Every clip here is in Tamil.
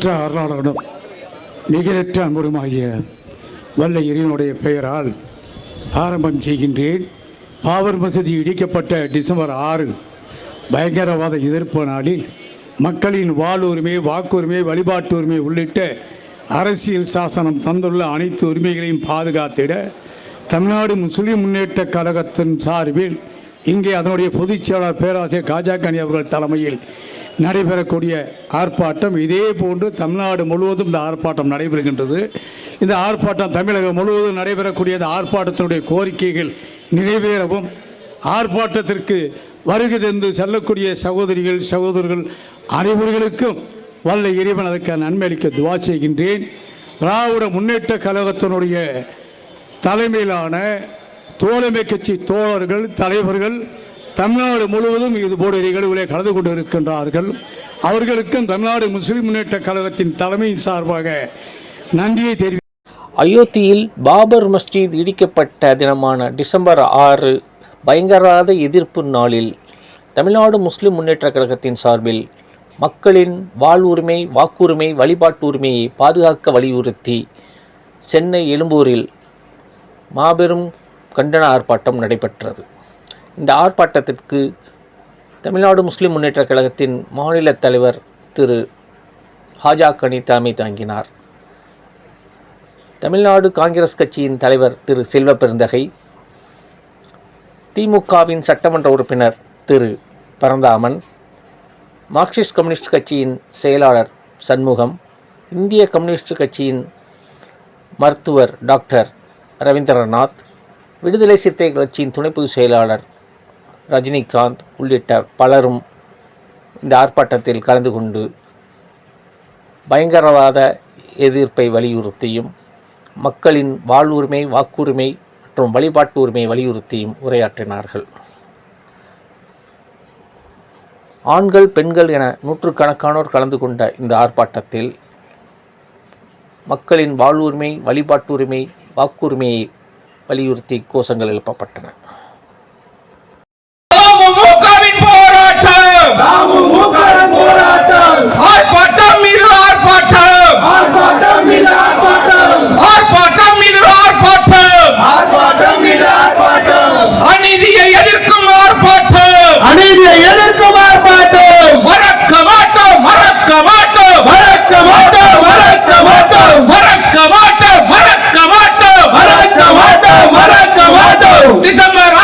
அளவற்ற அருளாளனும் நிகரற்ற அன்புடுமாகிய வல்ல இறைவனுடைய பெயரால் ஆரம்பம் செய்கின்றேன். பாபர் மசூதி இடிக்கப்பட்ட டிசம்பர் 6 பயங்கரவாத எதிர்ப்பு நாளில் மக்களின் வாழ்வுரிமை, வாக்குரிமை, வழிபாட்டு உரிமை உள்ளிட்ட அரசியல் சாசனம் தந்துள்ள அனைத்து உரிமைகளையும் பாதுகாத்திட தமிழ்நாடு முஸ்லிம் முன்னேற்ற கழகத்தின் சார்பில் இங்கே அதனுடைய பொதுச் செயலாளர் பேராசிரியர் காஜா கனி அவர்கள் தலைமையில் நடைபெறக்கூடிய ஆர்ப்பாட்டம், இதே போன்று தமிழ்நாடு முழுவதும் இந்த ஆர்ப்பாட்டம் நடைபெறுகின்றது. இந்த ஆர்ப்பாட்டம் தமிழகம் முழுவதும் நடைபெறக்கூடிய இந்த ஆர்ப்பாட்டத்தினுடைய கோரிக்கைகள் நிறைவேறவும், ஆர்ப்பாட்டத்திற்கு வருகை தந்து செல்லக்கூடிய சகோதரிகள் சகோதரர்கள் அனைவர்களுக்கும் வல்ல இறைவன் அதற்கு நன்மை அளிக்க துவா செய்கின்றேன். திராவிட முன்னேற்ற கழகத்தினுடைய தலைமையிலான தோழமை கட்சி தோழர்கள் தலைவர்கள் தமிழ்நாடு முழுவதும் இதுபோன்ற நிகழ்வுகளை கலந்து கொண்டு இருக்கின்றார்கள். அவர்களுக்கும் தமிழ்நாடு முஸ்லிம் முன்னேற்ற கழகத்தின் தலைமையின் சார்பாக நன்றியை தெரிவி. அயோத்தியில் பாபர் மஸ்ஜித் இடிக்கப்பட்ட தினமான டிசம்பர் 6 பயங்கரவாத எதிர்ப்பு நாளில் தமிழ்நாடு முஸ்லிம் முன்னேற்ற கழகத்தின் சார்பில் மக்களின் வாழ்வுரிமை, வாக்குரிமை, வழிபாட்டு உரிமையை பாதுகாக்க வலியுறுத்தி சென்னை எழும்பூரில் மாபெரும் கண்டன ஆர்ப்பாட்டம் நடைபெற்றது. இந்த ஆர்ப்பாட்டத்திற்கு தமிழ்நாடு முஸ்லிம் முன்னேற்ற கழகத்தின் மாநில தலைவர் திரு காஜா கனி தலைமை தாங்கினார். தமிழ்நாடு காங்கிரஸ் கட்சியின் தலைவர் திரு செல்வ பெருந்தகை, திமுகவின் சட்டமன்ற உறுப்பினர் திரு பரந்தாமன், மார்க்சிஸ்ட் கம்யூனிஸ்ட் கட்சியின் செயலாளர் சண்முகம், இந்திய கம்யூனிஸ்ட் கட்சியின் மருத்துவர் டாக்டர் ரவீந்திரநாத், விடுதலை சிறுத்தைகள் கட்சியின் துணை பொதுச் செயலாளர் ரஜினிகாந்த் உள்ளிட்ட பலரும் இந்த ஆர்ப்பாட்டத்தில் கலந்து கொண்டு பயங்கரவாத எதிர்ப்பை வலியுறுத்தியும் மக்களின் வாழ்வுரிமை, வாக்குரிமை மற்றும் வழிபாட்டு உரிமையை வலியுறுத்தியும் உரையாற்றினார்கள். ஆண்கள், பெண்கள் என நூற்றுக்கணக்கானோர் கலந்து கொண்ட இந்த ஆர்ப்பாட்டத்தில் மக்களின் வாழ்வுரிமை, வழிபாட்டு உரிமை, வாக்குரிமையை வலியுறுத்தி கோஷங்கள் எழுப்பப்பட்டன. டிசம்பர்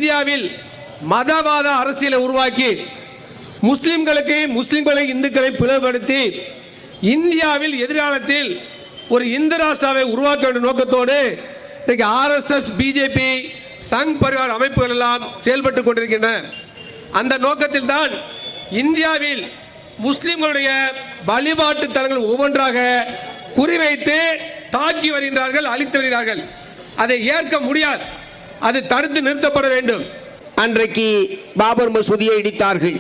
இந்தியாவில் மதவாத அரசியலை உருவாக்கி முஸ்லிம்களை இந்துக்களை பிளவுபடுத்தி இந்தியாவில் எதிர்காலத்தில் ஒரு இந்து ராஷ்டிராவை உருவாக்க வேண்டிய நோக்கத்தோடு இன்றைக்கு RSS, பிஜேபி, சங் பரிவார் அமைப்புகள் எல்லாம் செயல்பட்டு கொண்டிருக்கின்றன. அந்த நோக்கத்தில் தான் இந்தியாவில் முஸ்லிம்களுடைய வழிபாட்டு தலங்கள் ஒவ்வொன்றாக குறிவைத்து தாக்கி வருகிறார்கள், அழித்து வருகிறார்கள். அதை ஏற்க முடியாது. அது தடுத்து நிறுத்தப்பட வேண்டும். அன்றைக்கு பாபர் மசூதியை இடித்தார்கள்.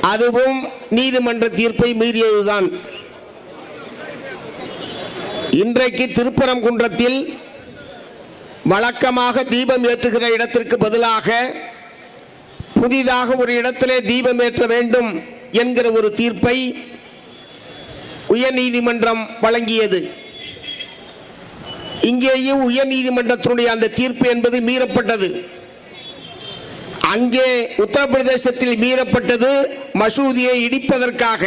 அதுவும் நீதிமன்ற தீர்ப்பை மீறியதுதான். இன்றைக்கு திருப்பரங்குன்றத்தில் வழக்கமாக தீபம் ஏற்றுகிற இடத்திற்கு பதிலாக புதிதாக ஒரு இடத்திலே தீபம் ஏற்ற வேண்டும் என்கிற ஒரு தீர்ப்பை உயர்நீதிமன்றம் வழங்கியது. இங்கேயும் உயர்நீதிமன்றத்தினுடைய அந்த தீர்ப்பு என்பது மீறப்பட்டது. அங்கே உத்தரப்பிரதேசத்தில் மீறப்பட்டது மசூதியை இடிப்பதற்காக.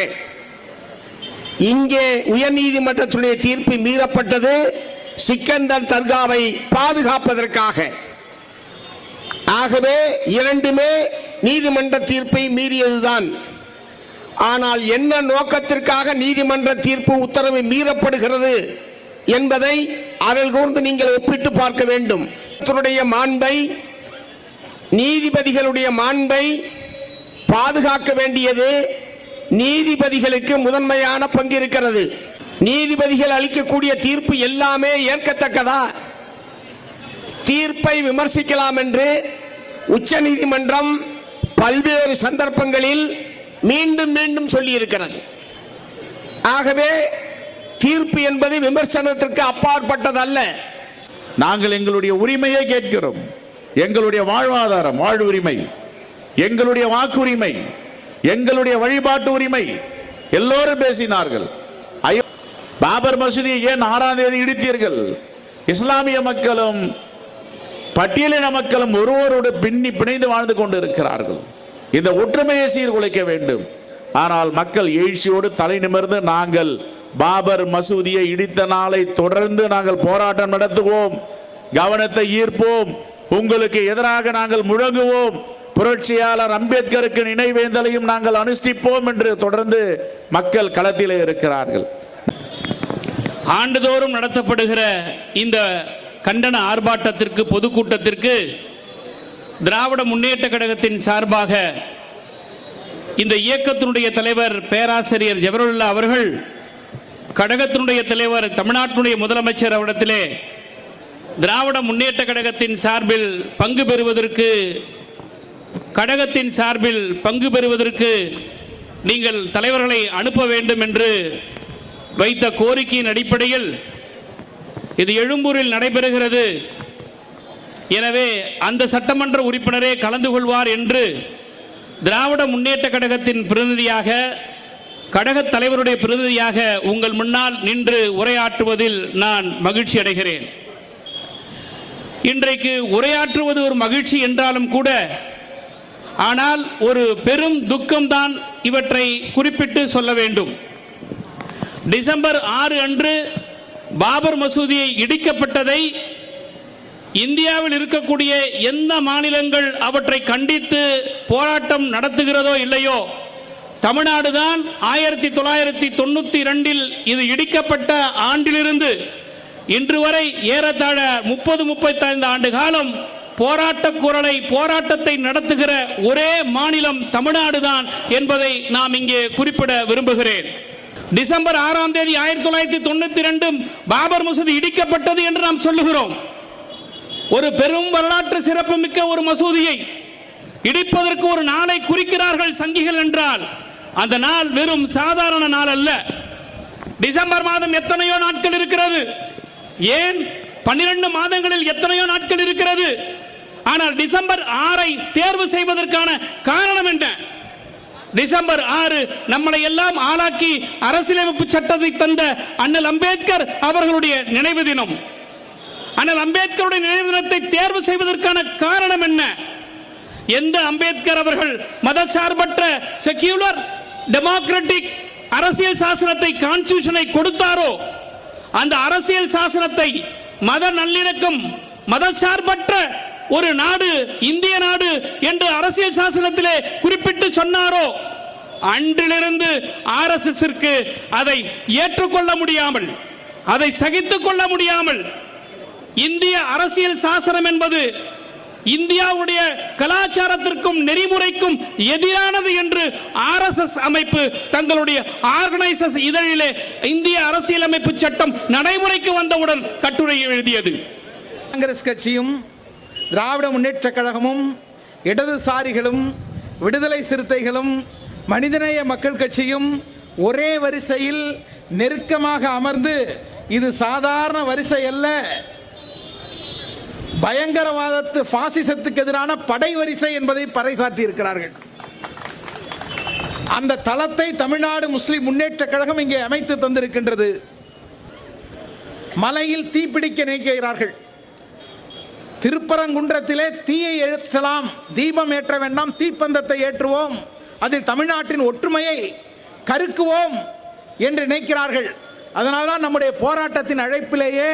இங்கே உயர்நீதிமன்றத்தினுடைய தீர்ப்பு மீறப்பட்டது சிக்கந்தர் தர்காவை பாதுகாப்பதற்காக. ஆகவே இரண்டுமே நீதிமன்ற தீர்ப்பை மீறியதுதான். ஆனால் என்ன நோக்கத்திற்காக நீதிமன்ற தீர்ப்பு உத்தரவு மீறப்படுகிறது என்பதை அருள் கூர்ந்து நீங்கள் ஒப்பிட்டு பார்க்க வேண்டும். மாண்பை, நீதிபதிகளுடைய மாண்பை பாதுகாக்க வேண்டியது நீதிபதிகளுக்கு முதன்மையான பங்கு இருக்கிறது. நீதிபதிகள் அளிக்கக்கூடிய தீர்ப்பு எல்லாமே ஏற்கத்தக்கதா? தீர்ப்பை விமர்சிக்கலாம் என்று உச்ச நீதிமன்றம் பல்வேறு சந்தர்ப்பங்களில் மீண்டும் மீண்டும் சொல்லி இருக்கிறது. ஆகவே தீர்ப்பு என்பது விமர்சனத்திற்கு அப்பாற்பட்டதல்ல. நாங்கள் எங்களுடைய உரிமையை கேட்கிறோம். எங்களுடைய வாழ்வாதாரம், வாழ்வுரிமை, எங்களுடைய வாக்குரிமை, எங்களுடைய வழிபாட்டு உரிமை எல்லோரும் பேசினார்கள். பாபர் மசூதியை ஏன் 6ஆம் தேதி இடித்தீர்கள்? இஸ்லாமிய மக்களும் பட்டியலின மக்களும் ஒருவரோடு பிணைந்து வாழ்ந்து கொண்டு இருக்கிறார்கள். இந்த ஒற்றுமையை சீர்குலைக்க வேண்டும். ஆனால் மக்கள் எழுச்சியோடு தலை நிமிர்ந்து நாங்கள் பாபர் மசூதியை இடித்த நாளை தொடர்ந்து நாங்கள் போராட்டம் நடத்துவோம், கவனத்தை ஈர்ப்போம், உங்களுக்கு எதிராக நாங்கள் முழங்குவோம், புரட்சியாளர் அம்பேத்கருக்கு நினைவேந்தலையும் நாங்கள் அனுஷ்டிப்போம் என்று தொடர்ந்து மக்கள் களத்திலே இருக்கிறார்கள். ஆண்டுதோறும் நடத்தப்படுகிற இந்த கண்டன ஆர்ப்பாட்டத்திற்கு, பொதுக்கூட்டத்திற்கு திராவிட முன்னேற்ற கழகத்தின் சார்பாக இந்த இயக்கத்தினுடைய தலைவர் பேராசிரியர் ஜவஹர்லால் அவர்கள் கழகத்தினுடைய தலைவர் தமிழ்நாட்டினுடைய முதலமைச்சர் அவரிடத்திலே திராவிட முன்னேற்ற கழகத்தின் சார்பில் பங்கு பெறுவதற்கு, கழகத்தின் சார்பில் பங்கு பெறுவதற்கு நீங்கள் தலைவர்களை அனுப்ப வேண்டும் என்று வைத்த கோரிக்கையின் அடிப்படையில் இது எழும்பூரில் நடைபெறுகிறது. எனவே அந்த சட்டமன்ற உறுப்பினரே கலந்து கொள்வார் என்று திராவிட முன்னேற்ற கழகத்தின் பிரதிநிதியாக, கழகத் தலைவருடைய பிரதிநிதியாக உங்கள் முன்னால் நின்று உரையாற்றுவதில் நான் மகிழ்ச்சி அடைகிறேன். இன்றைக்கு உரையாற்றுவது ஒரு மகிழ்ச்சி என்றாலும் கூட, ஆனால் ஒரு பெரும் துக்கம்தான் இவற்றை குறிப்பிட்டு சொல்ல வேண்டும். டிசம்பர் 6 அன்று பாபர் மசூதியை இடிக்கப்பட்டதை இந்தியாவில் இருக்கக்கூடிய எந்த மாநிலங்கள் அவற்றை கண்டித்து போராட்டம் நடத்துகிறதோ இல்லையோ, தமிழ்நாடுதான் 1992 இது இடிக்கப்பட்ட ஆண்டிலிருந்து இன்று வரை ஏறத்தாழ 30-35 ஆண்டு காலம் போராட்டத்தை நடத்துகிற ஒரே மாநிலம் தமிழ்நாடுதான் என்பதை நாம் இங்கே குறிப்பிட விரும்புகிறேன். டிசம்பர் 6ஆம் தேதி 1992 பாபர் மசூதி இடிக்கப்பட்டது என்று நாம் சொல்லுகிறோம். ஒரு பெரும் வரலாற்று சிறப்புமிக்க ஒரு மசூதியை இடிப்பதற்கு ஒரு நாளை குறிக்கிறார்கள் சங்கிகள் என்றால் அந்த நாள் வெறும் சாதாரண நாள் அல்ல. டிசம்பர் மாதம் எத்தனையோ நாட்கள் இருக்கிறது, ஏன் 12 மாதங்களில் எத்தனையோ நாட்கள் இருக்கிறது. ஆனால் டிசம்பர் 6ஐ தேர்வு செய்வதற்கான காரணம் என்ன? டிசம்பர் 6 நம்மளை எல்லாம் ஆளாக்கி அரசியலமைப்பு சட்டத்தை தந்த அண்ணல் அம்பேத்கர் அவர்களுடைய நினைவு தினம். அண்ணல் அம்பேத்கருடைய நினைவு தினத்தை தேர்வு செய்வதற்கான காரணம் என்ன? எந்த அம்பேத்கர் அவர்கள் மதசார்பற்ற செக்யூலர் டெமோக்ராட்டிக் அரசியல் சாசனத்தை, கான்ஸ்டிடியூஷனை கொடுத்தாரோ, அந்த அரசியல் சாசனத்தை மத நல்லிணக்கம், மதசார்பற்ற ஒரு நாடு இந்திய நாடு என்று அரசியல் சாசனத்திலே குறிப்பிட்டு சொன்னாரோ அன்றிலிருந்து ஆர்எஸ்எஸ்ஸிற்கு அதை ஏற்றுக்கொள்ள முடியாமல், அதை சகித்துக் கொள்ள முடியாமல், இந்திய அரசியல் சாசனம் என்பது இந்தியாவுடைய கலாச்சாரத்திற்கும் நெறிமுறைக்கும் எதிரானது என்று ஆர்எஸ்எஸ் அமைப்பு தங்களுடைய ஆர்கனைசர்ஸ் இதழிலே இந்திய அரசியலமைப்பு சட்டம் நடைமுறைக்கு வந்தவுடன் கட்டுரை எழுதியது. காங்கிரஸ் கட்சியும் திராவிட முன்னேற்ற கழகமும் இடதுசாரிகளும் விடுதலை சிறுத்தைகளும் மனிதநேய மக்கள் கட்சியும் ஒரே வரிசையில் நெருக்கமாக அமர்ந்து இது சாதாரண வரிசை அல்ல, பயங்கரவாதத்து பாசிசத்துக்கு எதிரான படை வரிசை என்பதை பறைசாற்றி இருக்கிறார்கள். அந்த தளத்தை தமிழ்நாடு முஸ்லிம் முன்னேற்ற கழகம் இங்கே அமைத்து தந்திருக்கின்றது. மலையில் தீப்பிடிக்க நினைக்கிறார்கள். திருப்பரங்குன்றத்திலே தீயை ஏற்றலாம், தீபம் ஏற்ற வேண்டாம், தீப்பந்தத்தை ஏற்றுவோம், அதில் தமிழ்நாட்டின் ஒற்றுமையை கருக்குவோம் என்று நினைக்கிறார்கள். அதனால்தான் நம்முடைய போராட்டத்தின் அழைப்பிலேயே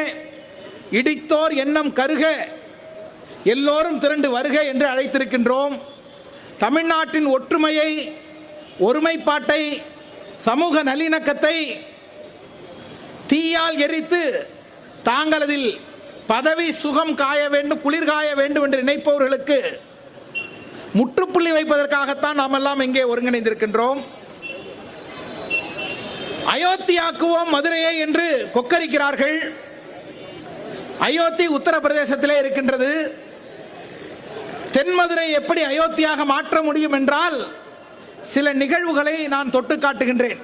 இடித்தோர் எண்ணம் கருக, எல்லோரும் திரண்டு வருக என்று அழைத்திருக்கின்றோம். தமிழ்நாட்டின் ஒற்றுமையை, ஒருமைப்பாட்டை, சமூக நல்லிணக்கத்தை தீயால் எரித்து தாங்களதில் பதவி சுகம் காய வேண்டும், குளிர் காய வேண்டும் என்று நினைப்பவர்களுக்கு முற்றுப்புள்ளி வைப்பதற்காகத்தான் நாம் எல்லாம் இங்கே ஒருங்கிணைந்திருக்கின்றோம். அயோத்தியாக்குவோம் மதுரையை என்று கொக்கரிக்கிறார்கள். அயோத்தி உத்தரப்பிரதேசத்திலே இருக்கின்றது. தென்மதுரை எப்படி அயோத்தியாக மாற்ற முடியும் என்றால் சில நிகழ்வுகளை நான் தொட்டு காட்டுகின்றேன்.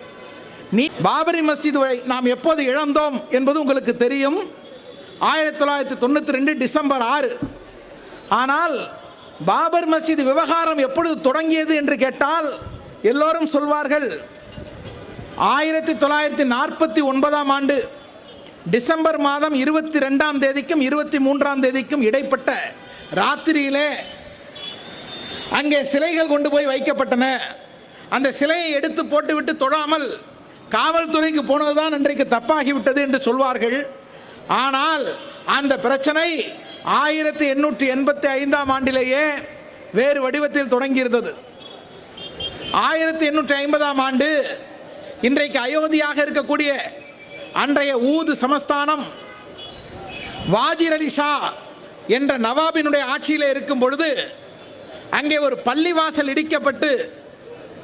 பாபரி மஸ்ஜித் நாம் எப்போது இழந்தோம் என்பது உங்களுக்கு தெரியும். 1992 டிசம்பர் 6. ஆனால் பாபர் மஸ்ஜித் விவகாரம் எப்பொழுது தொடங்கியது என்று கேட்டால் எல்லோரும் சொல்வார்கள் 1949ஆம் ஆண்டு டிசம்பர் மாதம் 22ஆம் தேதிக்கும் 23ஆம் தேதிக்கும் இடைப்பட்ட ராத்திரியிலே அங்கே சிலைகள் கொண்டு போய் வைக்கப்பட்டன. அந்த சிலையை எடுத்து போட்டுவிட்டு தொழாமல் காவல்துறைக்கு போனதுதான் இன்றைக்கு தப்பாகிவிட்டது என்று சொல்வார்கள். ஆனால் அந்த பிரச்சனை 1885ஆம் ஆண்டிலேயே வேறு வடிவத்தில் தொடங்கியிருந்தது. 1850ஆம் ஆண்டு இன்றைக்கு அயோத்தியாக இருக்கக்கூடிய அன்றைய ஊது சமஸ்தானம் வாஜிர் அலி ஷா என்ற நவாபினுடைய ஆட்சியில் இருக்கும் பொழுது அங்கே ஒரு பள்ளிவாசல் இடிக்கப்பட்டு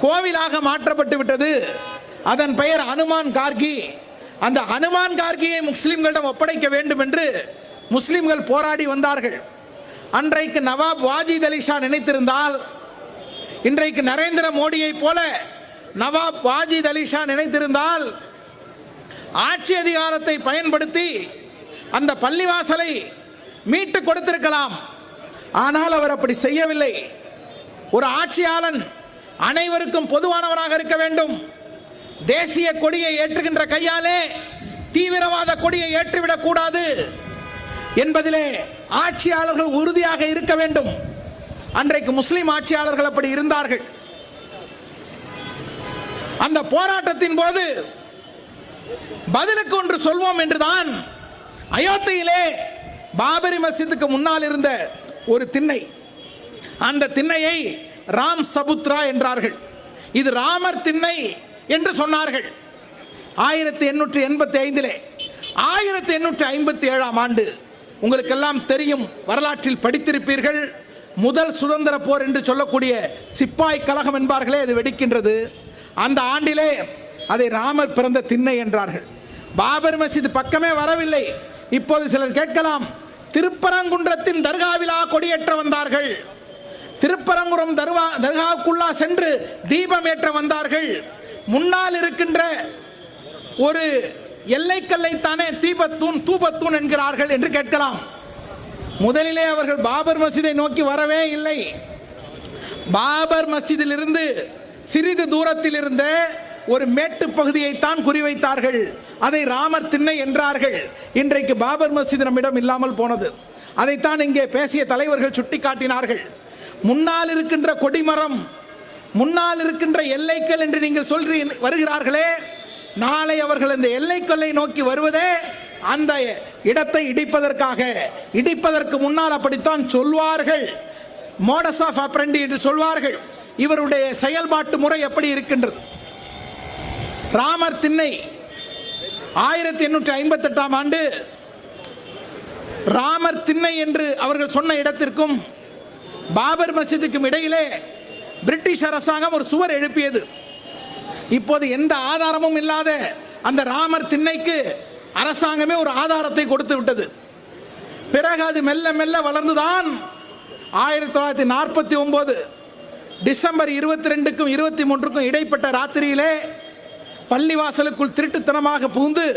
கோவிலாக மாற்றப்பட்டு விட்டது. அதன் பெயர் ஹனுமான் கார்கி. அந்த ஹனுமான் கார்கியை முஸ்லிம்களிடம் ஒப்படைக்க வேண்டும் என்று முஸ்லிம்கள் போராடி வந்தார்கள். அன்றைக்கு நவாப் வாஜித் அலி ஷா நினைத்திருந்தால், இன்றைக்கு நரேந்திர மோடியை போல நவாப் வாஜித் அலி ஷா நினைத்திருந்தால் ஆட்சி அதிகாரத்தை பயன்படுத்தி அந்த பள்ளிவாசலை மீட்டு கொடுத்திருக்கலாம். ஆனால் அவர் அப்படி செய்யவில்லை. ஒரு ஆட்சியாளன் அனைவருக்கும் பொதுவானவராக இருக்க வேண்டும். தேசிய கொடியை ஏற்றுகின்ற கையாலே தீவிரவாத கொடியை ஏற்றிவிடக் கூடாது என்பதிலே ஆட்சியாளர்கள் உறுதியாக இருக்க வேண்டும். அன்றைக்கு முஸ்லிம் ஆட்சியாளர்கள் அப்படி இருந்தார்கள். அந்த போராட்டத்தின் போது பதிலுக்கு ஒன்று சொல்வோம் என்றுதான் அயோத்தியிலே பாபரி மஸ்ஜிதுக்கு முன்னால் இருந்த ஒரு திண்ணை, அந்த திண்ணையை ராம் சபுத்ரா என்றார்கள். இது ராமர் திண்ணை என்று சொன்னார்கள். 1885 1857ஆம் ஆண்டு உங்களுக்கெல்லாம் தெரியும், வரலாற்றில் படித்திருப்பீர்கள், முதல் சுதந்திர போர் என்று சொல்லக்கூடிய சிப்பாய் கழகம் என்பார்களே, அது வெடிக்கின்றது. அந்த ஆண்டிலே அதை ராமர் பிறந்த திண்ணை என்றார்கள். பாபர் மஸ்ஜித் பக்கமே வரவில்லை. இப்போது சிலர் கேட்கலாம், திருப்பரங்குன்றத்தின் தர்காவிலா கொடியேற்ற வந்தார்கள், திருப்பரங்குன்றம் தர்காவுக்குள்ளா சென்று தீபம் ஏற்ற வந்தார்கள், முன்னால் இருக்கின்ற ஒரு எல்லைக்கல்லைத்தானே தூபத்தூண் என்கிறார்கள் என்று கேட்கலாம். முதலிலே அவர்கள் பாபர் மஸ்ஜிதை நோக்கி வரவே இல்லை. பாபர் மஸ்ஜிதில் இருந்து சிறிது தூரத்தில் இருந்த ஒரு மேட்டு பகுதியைத்தான் குறிவைத்தார்கள். அதை ராமர் திண்ணை என்றார்கள். இன்றைக்கு பாபர் மஸ்ஜித் நம்மிடம் இல்லாமல் போனது. அதைத்தான் இங்கே பேசிய தலைவர்கள் சுட்டிக்காட்டினார்கள். முன்னால் இருக்கின்ற கொடிமரம், முன்னால் இருக்கின்ற எல்லைக்கல் என்று நீங்கள் சொல்லி வருகிறார்களே, நாளை அவர்கள் இந்த எல்லைக்கல்லை நோக்கி வருவதே அந்த இடத்தை இடிப்பதற்கு முன்னால் அப்படித்தான் சொல்வார்கள். மோடஸ் ஆஃப் ஆப்பரண்டி என்று சொல்வார்கள். இவருடைய செயல்பாட்டு முறை எப்படி இருக்கின்றது? ராமர் திண்ணை 1858 ஆண்டு ராமர் திண்ணை என்று அவர்கள் சொன்ன இடத்திற்கும் பாபர் மசீதுக்கும் இடையிலே பிரிட்டிஷ் அரசாங்கம் ஒரு சுவர் எழுப்பியது. இப்போது எந்த ஆதாரமும் இல்லாத அந்த ராமர் திண்ணைக்கு அரசாங்கமே ஒரு ஆதாரத்தை கொடுத்து விட்டது. பிறகு அது மெல்ல மெல்ல வளர்ந்துதான் 1949 டிசம்பர் 22க்கும் 23க்கும் இடைப்பட்ட ராத்திரியிலே பள்ளிவாசலுக்குள் திருட்டுத்தனமாக புகுந்து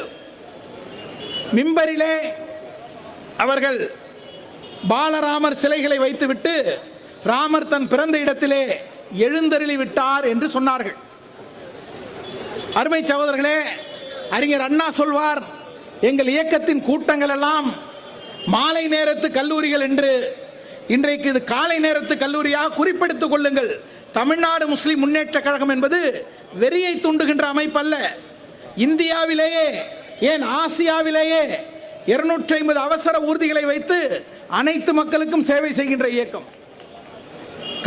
மிம்பரிலே அவர்கள் பாலராமர் சிலைகளை வைத்துவிட்டு ராமர் தன் பிறந்த இடத்திலே எழுந்தருளி விட்டார் என்று சொன்னார்கள். அருமை சகோதரர்களே, அறிஞர் அண்ணா சொல்வார், எங்கள் இயக்கத்தின் கூட்டங்கள் எல்லாம் மாலை நேரத்து கல்லூரிகள் என்று. இன்றைக்கு இது காலை நேரத்து கல்லூரியாக குறிப்பிடுத்துக் கொள்ளுங்கள். தமிழ்நாடு முஸ்லிம் முன்னேற்ற கழகம் என்பது வெறியை தூண்டுகின்ற அமைப்பு அல்ல. இந்தியாவிலேயே, ஏன் ஆசியாவிலேயே 250 அவசர ஊர்திகளை வைத்து அனைத்து மக்களுக்கும் சேவை செய்கின்ற இயக்கம்.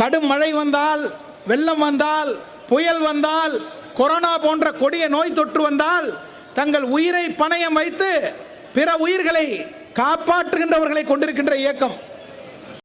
கடும் மழை வந்தால், வெள்ளம் வந்தால், புயல் வந்தால், கொரோனா போன்ற கொடிய நோய் தொற்று வந்தால் தங்கள் உயிரை பணயம் வைத்து பிற உயிர்களை காப்பாற்றுகின்றவர்களை கொண்டிருக்கின்ற இயக்கம்.